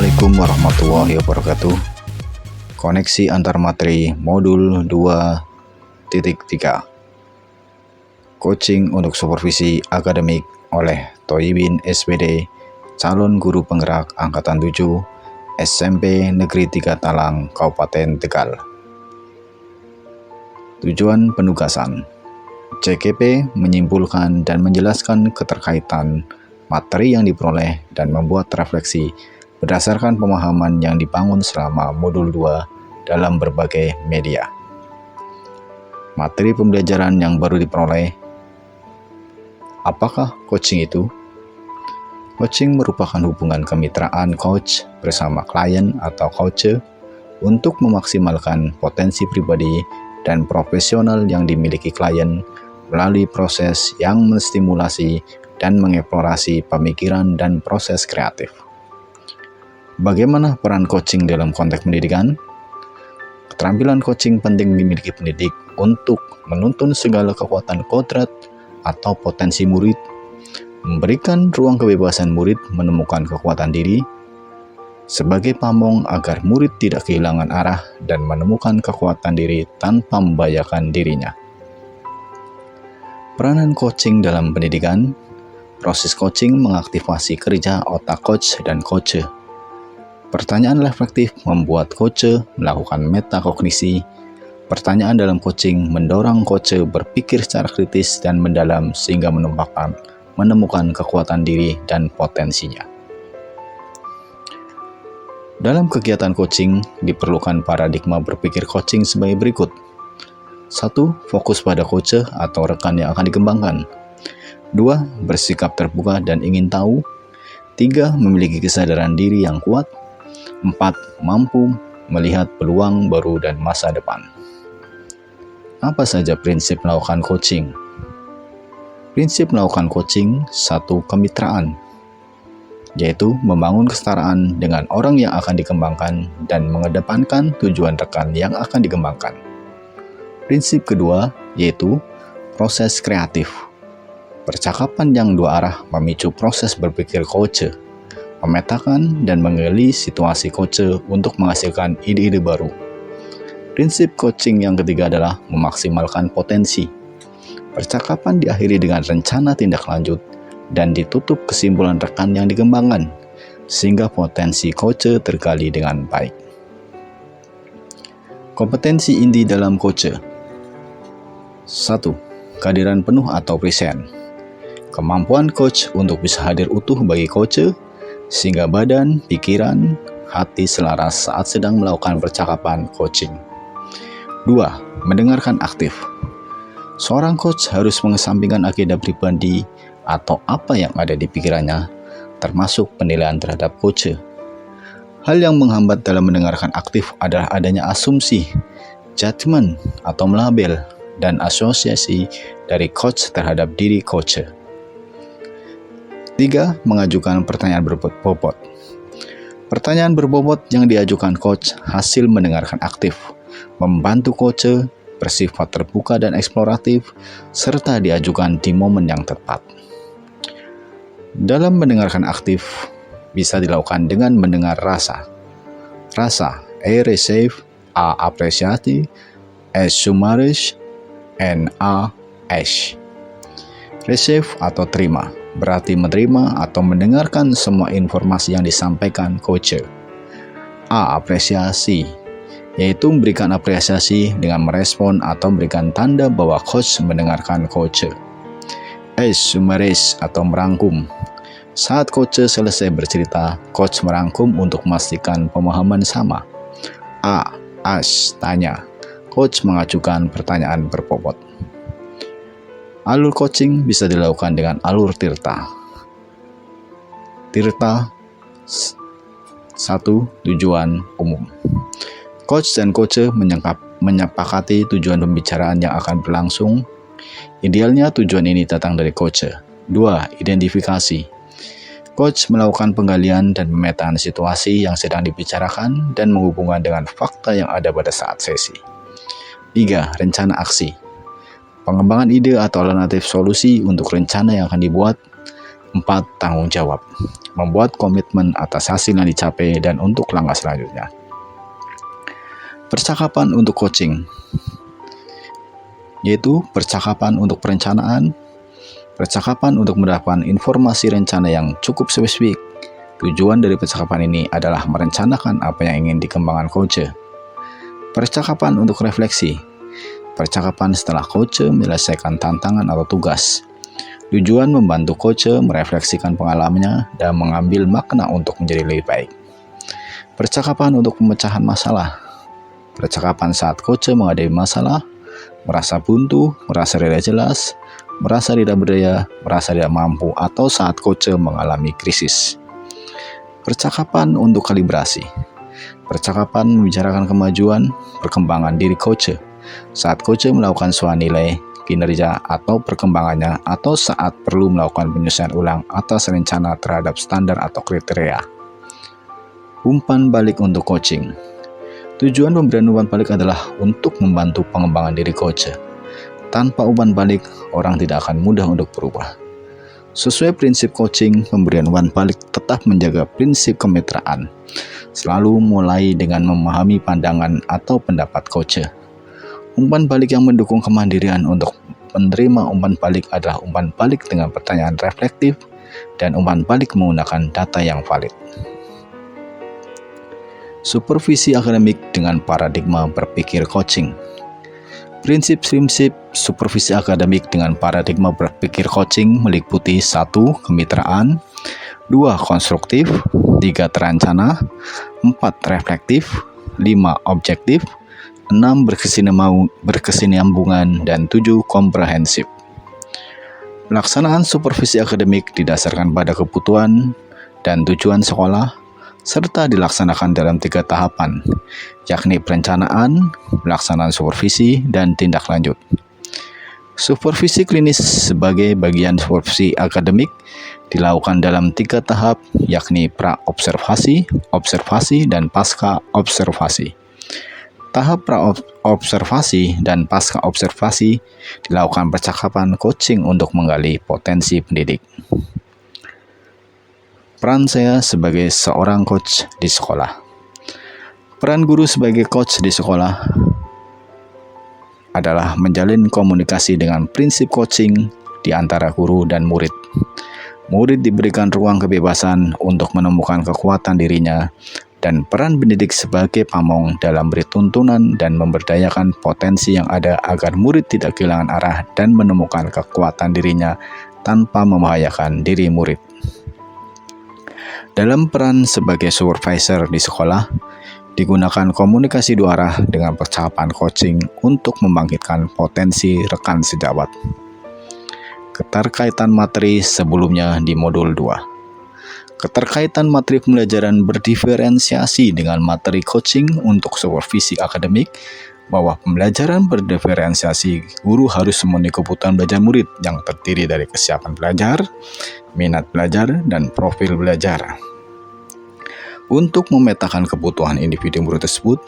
Assalamualaikum warahmatullahi wabarakatuh. Koneksi antar materi modul 2.3. Coaching untuk supervisi akademik oleh Thoibin SPD, calon guru penggerak angkatan 7 SMP Negeri 3 Talang, Kabupaten Tegal. Tujuan penugasan: CKP menyimpulkan dan menjelaskan keterkaitan materi yang diperoleh dan membuat refleksi berdasarkan pemahaman yang dibangun selama modul 2 dalam berbagai media. Materi pembelajaran yang baru diperoleh. Apakah coaching itu? Coaching merupakan hubungan kemitraan coach bersama klien atau coacher untuk memaksimalkan potensi pribadi dan profesional yang dimiliki klien melalui proses yang menstimulasi dan mengeksplorasi pemikiran dan proses kreatif. Bagaimana peran coaching dalam konteks pendidikan? Keterampilan coaching penting dimiliki pendidik untuk menuntun segala kekuatan kodrat atau potensi murid, memberikan ruang kebebasan murid menemukan kekuatan diri, sebagai pamong agar murid tidak kehilangan arah dan menemukan kekuatan diri tanpa membahayakan dirinya. Peranan coaching dalam pendidikan. Proses coaching mengaktifasi kerja otak coach dan coacher. Pertanyaan reflektif membuat coacher melakukan metakognisi. Pertanyaan dalam coaching mendorong coacher berpikir secara kritis dan mendalam sehingga menemukan kekuatan diri dan potensinya. Dalam kegiatan coaching, diperlukan paradigma berpikir coaching sebagai berikut. 1. Fokus pada coacher atau rekan yang akan dikembangkan. 2. Bersikap terbuka dan ingin tahu. 3. Memiliki kesadaran diri yang kuat. 4. Mampu melihat peluang baru dan masa depan. Apa saja prinsip melakukan coaching? Prinsip melakukan coaching. 1. Kemitraan, yaitu membangun kesetaraan dengan orang yang akan dikembangkan dan mengedepankan tujuan rekan yang akan dikembangkan. Prinsip kedua yaitu proses kreatif. Percakapan yang dua arah memicu proses berpikir coacher, memetakan dan menggali situasi coacher untuk menghasilkan ide-ide baru. Prinsip coaching yang ketiga adalah memaksimalkan potensi. Percakapan diakhiri dengan rencana tindak lanjut dan ditutup kesimpulan rekan yang dikembangkan, sehingga potensi coacher tergali dengan baik. Kompetensi inti dalam coacher. 1. Kehadiran penuh atau present. Kemampuan coach untuk bisa hadir utuh bagi coacher, sehingga badan, pikiran, hati selaras saat sedang melakukan percakapan coaching. 2. Mendengarkan aktif. Seorang coach harus mengesampingkan agenda pribadi atau apa yang ada di pikirannya, termasuk penilaian terhadap coacher. Hal yang menghambat dalam mendengarkan aktif adalah adanya asumsi, judgement atau melabel, dan asosiasi dari coach terhadap diri coacher. 3. Mengajukan pertanyaan berbobot. Pertanyaan berbobot yang diajukan coach hasil mendengarkan aktif, membantu coacher bersifat terbuka dan eksploratif, serta diajukan di momen yang tepat. Dalam mendengarkan aktif, bisa dilakukan dengan mendengar rasa. Rasa, A. Receive, A. Appreciate, S. Summarize, and A. Ash. Receive atau terima berarti menerima atau mendengarkan semua informasi yang disampaikan coacher. A. Apresiasi, yaitu memberikan apresiasi dengan merespon atau memberikan tanda bahwa coach mendengarkan coacher. S. Summarize atau merangkum. Saat coacher selesai bercerita, coach merangkum untuk memastikan pemahaman sama. A. Ask, tanya. Coach mengajukan pertanyaan berbobot. Alur coaching bisa dilakukan dengan alur Tirta. Tirta 1. Tujuan umum. Coach dan coacher menyepakati tujuan pembicaraan yang akan berlangsung. Idealnya tujuan ini datang dari coacher. 2. Identifikasi. Coach melakukan penggalian dan pemetaan situasi yang sedang dibicarakan dan menghubungkan dengan fakta yang ada pada saat sesi. 3. Rencana aksi. Pengembangan ide atau alternatif solusi untuk rencana yang akan dibuat. 4. Tanggung jawab. Membuat komitmen atas hasil yang dicapai dan untuk langkah selanjutnya. Percakapan untuk coaching, yaitu percakapan untuk perencanaan, percakapan untuk mendapatkan informasi rencana yang cukup spesifik. Tujuan dari percakapan ini adalah merencanakan apa yang ingin dikembangkan coach. Percakapan untuk refleksi, percakapan setelah coach menyelesaikan tantangan atau tugas. Tujuan membantu coach merefleksikan pengalamannya dan mengambil makna untuk menjadi lebih baik. Percakapan untuk pemecahan masalah, percakapan saat coach menghadapi masalah, merasa buntu, merasa tidak jelas, merasa tidak berdaya, merasa tidak mampu, atau saat coach mengalami krisis. Percakapan untuk kalibrasi, percakapan membicarakan kemajuan, perkembangan diri coach saat coach melakukan suatu nilai, kinerja, atau perkembangannya, atau saat perlu melakukan penyesuaian ulang atas rencana terhadap standar atau kriteria. Umpan balik untuk coaching. Tujuan pemberian umpan balik adalah untuk membantu pengembangan diri coach. Tanpa umpan balik, orang tidak akan mudah untuk berubah. Sesuai prinsip coaching, pemberian umpan balik tetap menjaga prinsip kemitraan. Selalu mulai dengan memahami pandangan atau pendapat coach. Umpan balik yang mendukung kemandirian untuk menerima umpan balik adalah umpan balik dengan pertanyaan reflektif dan umpan balik menggunakan data yang valid. Supervisi akademik dengan paradigma berpikir coaching. Prinsip-prinsip supervisi akademik dengan paradigma berpikir coaching meliputi 1. Kemitraan, 2. Konstruktif, 3. Terencana, 4. Reflektif, 5. Objektif, 6. Berkesinambungan, dan 7. Komprehensif. Pelaksanaan supervisi akademik didasarkan pada kebutuhan dan tujuan sekolah, serta dilaksanakan dalam 3 tahapan, yakni perencanaan, pelaksanaan supervisi, dan tindak lanjut. Supervisi klinis sebagai bagian supervisi akademik dilakukan dalam 3 tahap, yakni pra-observasi, observasi, dan pasca-observasi. Tahap pra-observasi dan pasca-observasi dilakukan percakapan coaching untuk menggali potensi pendidik. Peran saya sebagai seorang coach di sekolah. Peran guru sebagai coach di sekolah adalah menjalin komunikasi dengan prinsip coaching di antara guru dan murid. Murid diberikan ruang kebebasan untuk menemukan kekuatan dirinya, dan peran pendidik sebagai pamong dalam beri tuntunan dan memberdayakan potensi yang ada agar murid tidak kehilangan arah dan menemukan kekuatan dirinya tanpa membahayakan diri murid. Dalam peran sebagai supervisor di sekolah, digunakan komunikasi 2 arah dengan percakapan coaching untuk membangkitkan potensi rekan sejawat. Keterkaitan materi sebelumnya di modul 2. Keterkaitan materi pembelajaran berdiferensiasi dengan materi coaching untuk supervisi akademik, bahwa pembelajaran berdiferensiasi guru harus memenuhi kebutuhan belajar murid yang terdiri dari kesiapan belajar, minat belajar, dan profil belajar. Untuk memetakan kebutuhan individu murid tersebut,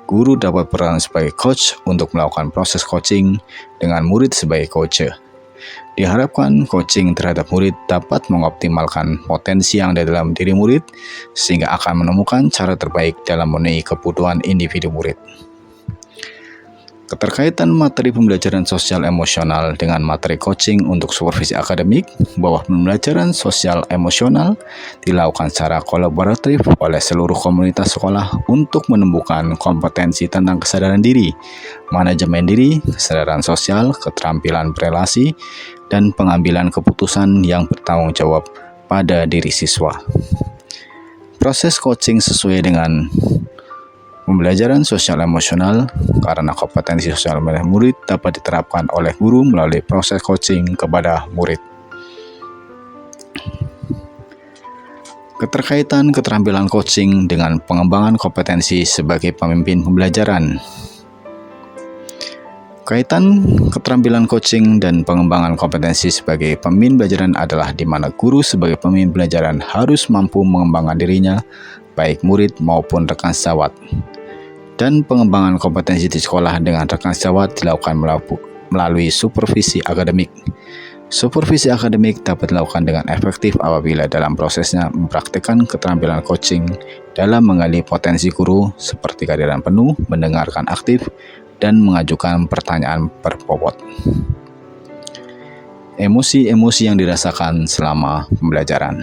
guru dapat berperan sebagai coach untuk melakukan proses coaching dengan murid sebagai coach. Diharapkan coaching terhadap murid dapat mengoptimalkan potensi yang ada dalam diri murid, sehingga akan menemukan cara terbaik dalam memenuhi kebutuhan individu murid. Keterkaitan materi pembelajaran sosial emosional dengan materi coaching untuk supervisi akademik, bahwa pembelajaran sosial emosional dilakukan secara kolaboratif oleh seluruh komunitas sekolah untuk menemukan kompetensi tentang kesadaran diri, manajemen diri, kesadaran sosial, keterampilan berelasi, dan pengambilan keputusan yang bertanggung jawab pada diri siswa. Proses coaching sesuai dengan pembelajaran sosial emosional karena kompetensi sosial murid dapat diterapkan oleh guru melalui proses coaching kepada murid. Keterkaitan keterampilan coaching dengan pengembangan kompetensi sebagai pemimpin pembelajaran. Kaitan keterampilan coaching dan pengembangan kompetensi sebagai pemimpin pembelajaran adalah di mana guru sebagai pemimpin pembelajaran harus mampu mengembangkan dirinya, baik murid maupun rekan sejawat. Dan pengembangan kompetensi di sekolah dengan rekan sejawat dilakukan melalui supervisi akademik. Supervisi akademik dapat dilakukan dengan efektif apabila dalam prosesnya mempraktikkan keterampilan coaching dalam menggali potensi guru seperti kehadiran penuh, mendengarkan aktif, dan mengajukan pertanyaan berbobot. Emosi-emosi yang dirasakan selama pembelajaran.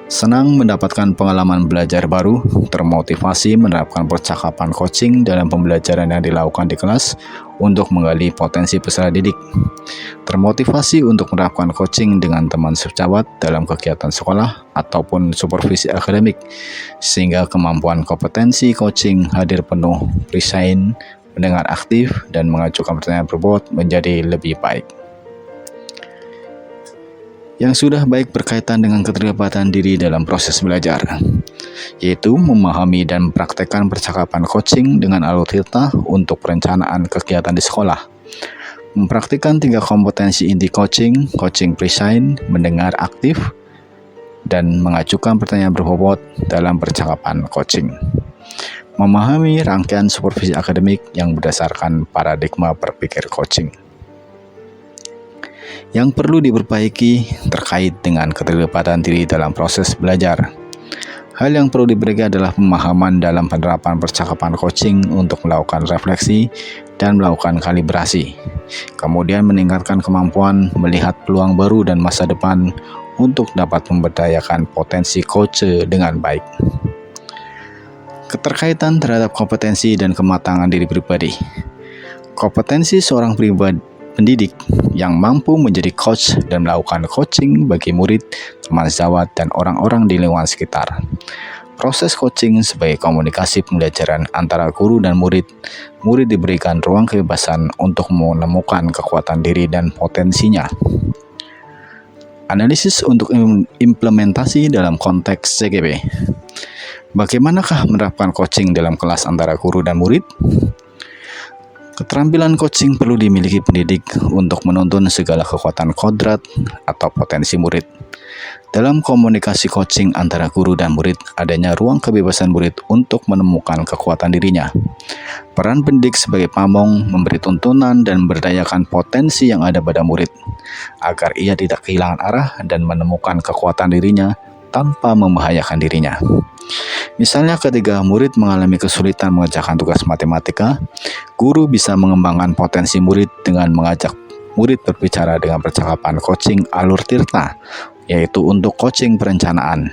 Senang mendapatkan pengalaman belajar baru, termotivasi menerapkan percakapan coaching dalam pembelajaran yang dilakukan di kelas untuk menggali potensi peserta didik. Termotivasi untuk menerapkan coaching dengan teman sejawat dalam kegiatan sekolah ataupun supervisi akademik, sehingga kemampuan kompetensi coaching hadir penuh, present, mendengar aktif, dan mengajukan pertanyaan berbobot menjadi lebih baik. Yang sudah baik berkaitan dengan keterlibatan diri dalam proses belajar, yaitu memahami dan mempraktekkan percakapan coaching dengan alur cerita untuk perencanaan kegiatan di sekolah. Mempraktikkan 3 kompetensi inti coaching present, mendengar aktif, dan mengajukan pertanyaan berbobot dalam percakapan coaching. Memahami rangkaian supervisi akademik yang berdasarkan paradigma berpikir coaching. Yang perlu diperbaiki terkait dengan keterlibatan diri dalam proses belajar. Hal yang perlu diperbaiki adalah pemahaman dalam penerapan percakapan coaching untuk melakukan refleksi dan melakukan kalibrasi. Kemudian meningkatkan kemampuan melihat peluang baru dan masa depan untuk dapat memberdayakan potensi coach dengan baik. Keterkaitan terhadap kompetensi dan kematangan diri pribadi. Kompetensi seorang pendidik yang mampu menjadi coach dan melakukan coaching bagi murid, teman sejawat, dan orang-orang di lingkungan sekitar. Proses coaching sebagai komunikasi pembelajaran antara guru dan murid. Murid diberikan ruang kebebasan untuk menemukan kekuatan diri dan potensinya. Analisis untuk implementasi dalam konteks CGP. Bagaimanakah menerapkan coaching dalam kelas antara guru dan murid? Keterampilan coaching perlu dimiliki pendidik untuk menuntun segala kekuatan kodrat atau potensi murid. Dalam komunikasi coaching antara guru dan murid, adanya ruang kebebasan murid untuk menemukan kekuatan dirinya. Peran pendidik sebagai pamong memberi tuntunan dan memberdayakan potensi yang ada pada murid, agar ia tidak kehilangan arah dan menemukan kekuatan dirinya tanpa membahayakan dirinya. Misalnya ketika murid mengalami kesulitan mengerjakan tugas matematika, guru bisa mengembangkan potensi murid dengan mengajak murid berbicara dengan percakapan coaching alur tirta, yaitu untuk coaching perencanaan.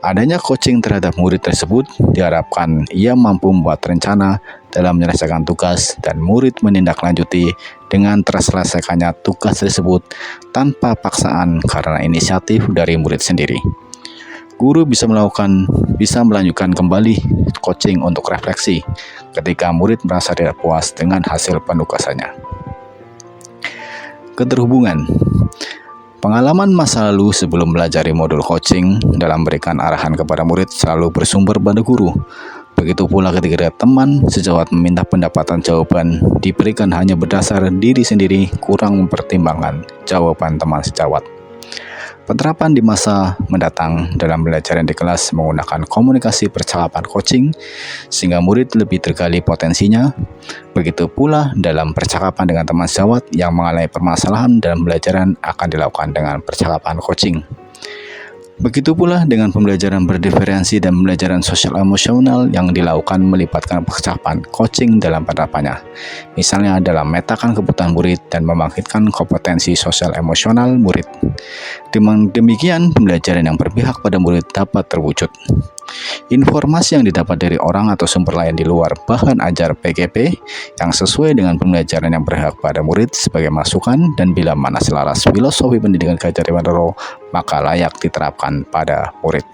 Adanya coaching terhadap murid tersebut diharapkan ia mampu membuat rencana dalam menyelesaikan tugas dan murid menindaklanjuti dengan terselesaikannya tugas tersebut tanpa paksaan karena inisiatif dari murid sendiri. Guru bisa melanjutkan kembali coaching untuk refleksi ketika murid merasa tidak puas dengan hasil penugasannya. Keterhubungan. Pengalaman masa lalu sebelum melajari modul coaching dalam memberikan arahan kepada murid selalu bersumber pada guru. Begitu pula ketika teman sejawat meminta pendapatan jawaban diberikan hanya berdasar diri sendiri, kurang mempertimbangkan jawaban teman sejawat. Penerapan di masa mendatang dalam belajar di kelas menggunakan komunikasi percakapan coaching sehingga murid lebih tergali potensinya. Begitu pula dalam percakapan dengan teman sejawat yang mengalami permasalahan dalam pembelajaran akan dilakukan dengan percakapan coaching. Begitu pula dengan pembelajaran berdiferensi dan pembelajaran sosial emosional yang dilakukan melibatkan percakapan coaching dalam penerapannya. Misalnya dalam memetakan kebutuhan murid dan membangkitkan kompetensi sosial emosional murid. Dengan demikian, pembelajaran yang berpihak pada murid dapat terwujud. Informasi yang didapat dari orang atau sumber lain di luar bahan ajar PGP yang sesuai dengan pembelajaran yang berpihak pada murid sebagai masukan dan bila mana selaras filosofi pendidikan Gajah Dewantara maka layak diterapkan pada murid.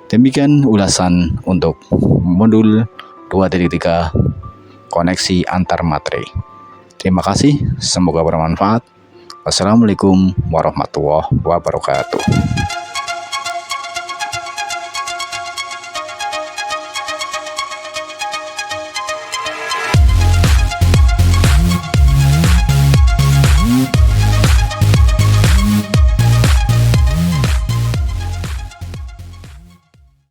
Demikian ulasan untuk modul 2.3 koneksi antar materi. Terima kasih, semoga bermanfaat. Wassalamualaikum warahmatullahi wabarakatuh.